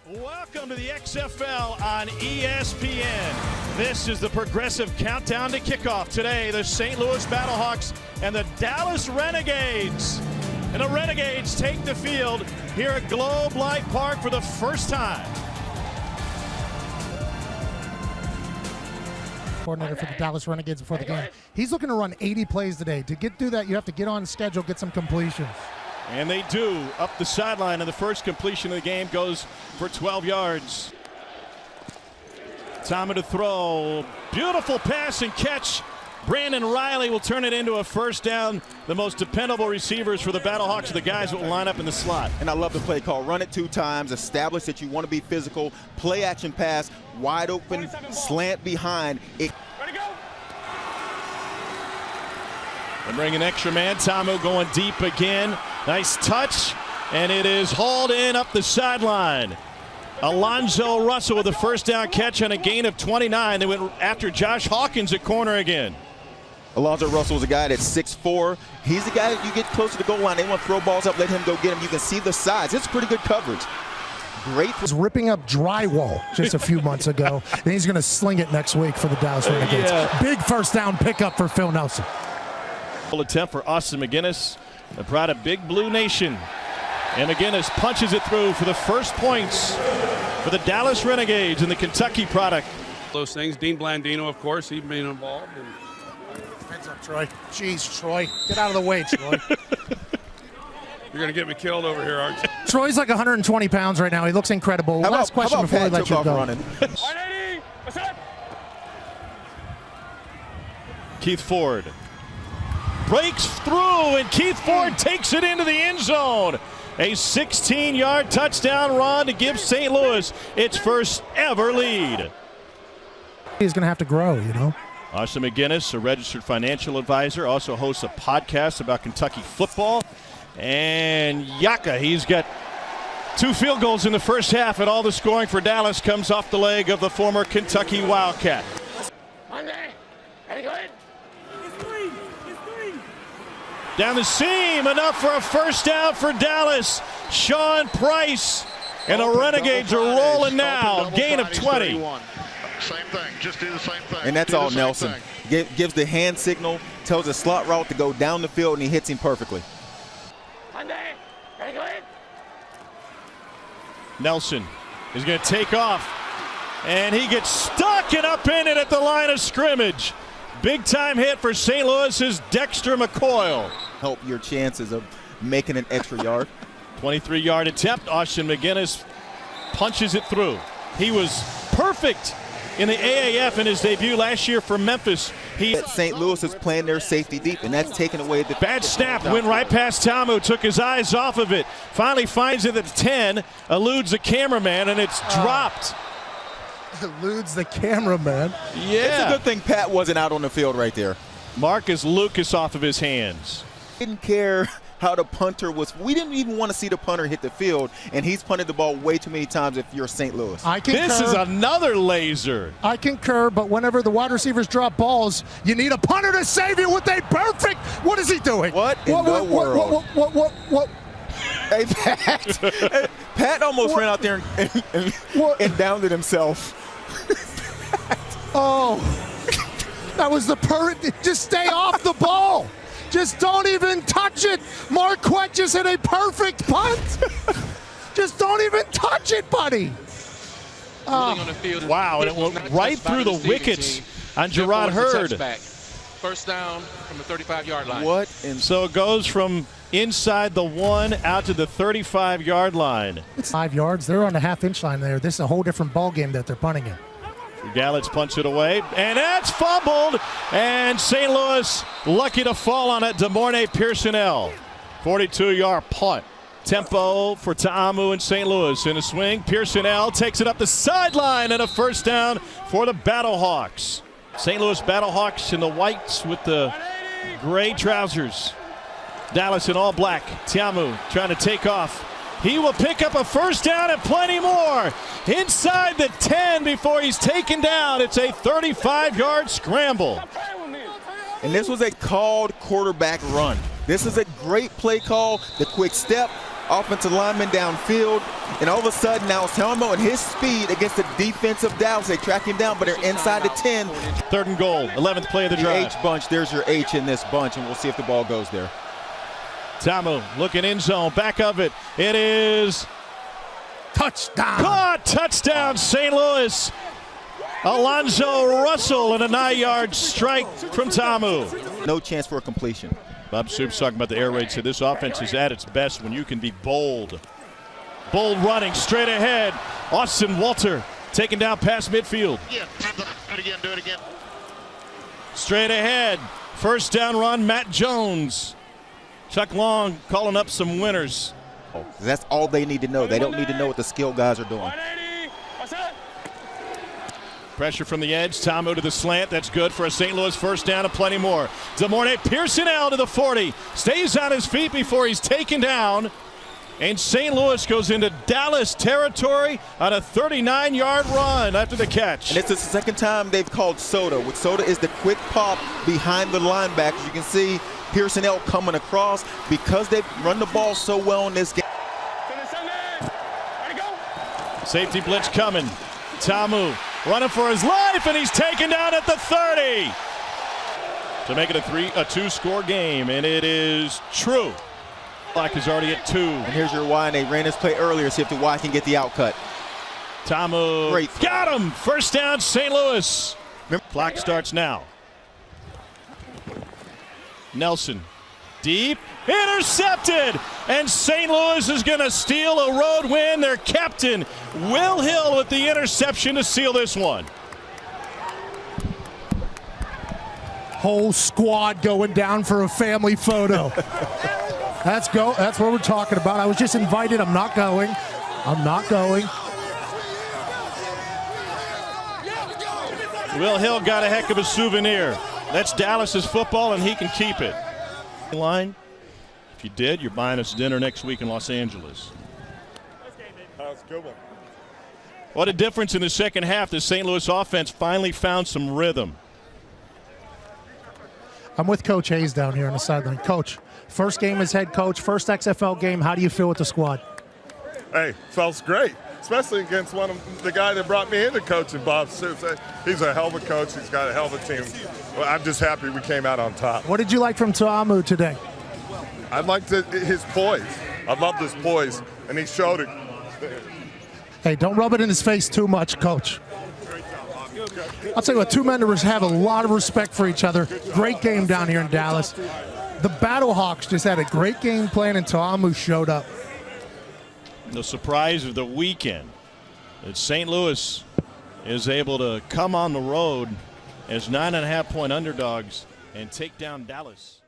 Welcome to the XFL on ESPN. This is the Progressive Countdown to Kickoff. Today, the St. Louis Battlehawks and the Dallas Renegades. And the Renegades take the field here at Globe Life Park for the first time. Coordinator for the Dallas Renegades before the game. He's looking to run 80 plays today. To get through that, you have to get on schedule, get some completions. And they do. Up the sideline, and the first completion of the game goes for 12 yards. Time to throw. Beautiful pass and catch. Brandon Riley will turn it into a first down. The most dependable receivers for the Battlehawks are the guys that will line up in the slot. And I love the play call. Run it 2 times, establish that you want to be physical, play action pass, wide open, slant behind. And bring an extra man. Tamu going deep again. Nice touch, and it is hauled in up the sideline. Alonzo Russell with a first down catch on a gain of 29. They went after Josh Hawkins at corner again. Alonzo Russell is a guy that's 6'4". He's the guy that you get close to the goal line. They want to throw balls up, let him go get him. You can see the size. It's pretty good coverage. Great. Was ripping up drywall just a few months ago. And he's going to sling it next week for the Dallas Renegades. Yeah. Big first down pickup for Phil Nelson. Full attempt for Austin McGinnis, the pride of Big Blue Nation. And McGinnis punches it through for the first points for the Dallas Renegades in the Kentucky product. Those things. Dean Blandino, of course, he's been involved. Heads up, Troy. Jeez, Troy. Get out of the way, Troy. You're going to get me killed over here, aren't you? Troy's like 120 pounds right now. He looks incredible. Last question before we let you go. Running? 180. What's up? Keith Ford breaks through, and Keith Ford takes it into the end zone. A 16-yard touchdown run to give St. Louis its first ever lead. He's going to have to grow, you know. Austin McGinnis, a registered financial advisor, also hosts a podcast about Kentucky football. And Yaka, he's got 2 field goals in the first half, and all the scoring for Dallas comes off the leg of the former Kentucky Wildcat. Down the seam, enough for a first down for Dallas. Sean Price, and the Renegades are rolling now. Gain of 20. Same thing, just do the same thing. And that's all Nelson. Gives the hand signal, tells the slot route to go down the field, and he hits him perfectly. Nelson is going to take off, and he gets stuck and upended at the line of scrimmage. Big time hit for St. Louis's Dexter McCoyle. Help your chances of making an extra yard. 23-yard attempt. Austin McGinnis punches it through. He was perfect in the AAF in his debut last year for Memphis. St. Louis is playing their safety deep, and that's taking away the bad snap. Went right past Tamu, took his eyes off of it. Finally finds it at 10, eludes the cameraman, and it's dropped. Eludes the cameraman. Yeah. It's a good thing Pat wasn't out on the field right there. Marcus Lucas off of his hands. Didn't care how the punter was. We didn't even want to see the punter hit the field, and he's punted the ball way too many times if you're St. Louis. I concur. This is another laser. I concur, but whenever the wide receivers drop balls, you need a punter to save you with a perfect. What is he doing? What in the world? What? Hey, Pat. Pat almost ran out there and downed it himself. Oh, that was the perfect. Just stay off the ball. Just don't even touch it. Marquette just hit a perfect punt. Just don't even touch it, buddy. Wow, and it went right through the wickets on Gerard Hurd. First down from the 35-yard line. What? So it goes from inside the 1 out to the 35-yard line. It's 5 yards. They're on the half-inch line there. This is a whole different ball game that they're punting in. Gallett's punch it away, and that's fumbled, and St. Louis lucky to fall on it. DeMornay Pearsonell, 42-yard punt. Tempo for Ta'amu in St. Louis. In a swing, Pearsonell takes it up the sideline, and a first down for the Battlehawks. St. Louis Battlehawks in the whites with the gray trousers. Dallas in all black. Ta'amu trying to take off. He will pick up a first down and plenty more. Inside the 10 before he's taken down. It's a 35-yard scramble. And this was a called quarterback run. This is a great play call. The quick step, offensive linemen downfield, and all of a sudden now Ta'amu and his speed against the defensive Dallas. They track him down, but they're inside the 10. 3rd and goal, 11th play of the The drive. H bunch, there's your H in this bunch, and we'll see if the ball goes there. Ta'amu looking in zone, back of it. It is Touchdown. caught, touchdown, St. Louis. Alonzo Russell and a 9-yard strike from Ta'amu. No chance for a completion. Bob Soup's talking about the air raid. Said this offense is at its best when you can be bold. Bold running straight ahead. Austin Walter taken down past midfield. Yeah, do it again, do it again. Straight ahead. First down run, Matt Jones. Chuck Long calling up some winners. That's all they need to know. They don't need to know what the skill guys are doing. Pressure from the edge. Ta'amu to the slant. That's good for a St. Louis first down and plenty more. DeMornay Pearsonell to the 40. Stays on his feet before he's taken down. And St. Louis goes into Dallas territory on a 39-yard run after the catch. And it's the second time they've called Soda. With Soda is the quick pop behind the linebackers. You can see Pearsonell coming across because they've run the ball so well in this game. Safety blitz coming. Ta'amu running for his life, and he's taken down at the 30 to make it a 2-score game, and it is true. Clock is already at 2. And here's your Y, and they ran this play earlier. See if the Y can get the outcut. Ta'amu Great throw. got him. First down, St. Louis. Clock starts now. Nelson deep, intercepted, and St. Louis is going to steal a road win. Their captain, Will Hill, with the interception to seal this one. Whole squad going down for a family photo. That's what we're talking about. I was just invited. I'm not going. Will Hill got a heck of a souvenir. That's Dallas's football, and he can keep it. Line. If you did, you're buying us dinner next week in Los Angeles. That's a good one. What a difference in the second half. The St. Louis offense finally found some rhythm. I'm with Coach Hayes down here on the sideline. Coach, first game as head coach, first XFL game. How do you feel with the squad? Hey, felt great, especially against one of the guy that brought me into coaching, Bob Soups. He's a hell of a coach. He's got a hell of a team. Well, I'm just happy we came out on top. What did you like from Ta'amu today? I liked his poise. I loved his poise, and he showed it. Hey, don't rub it in his face too much, Coach. I'll tell you what, two men have a lot of respect for each other. Great game down here in Dallas. The Battlehawks just had a great game plan, and Ta'amu showed up. The surprise of the weekend that St. Louis is able to come on the road as 9.5-point underdogs and take down Dallas.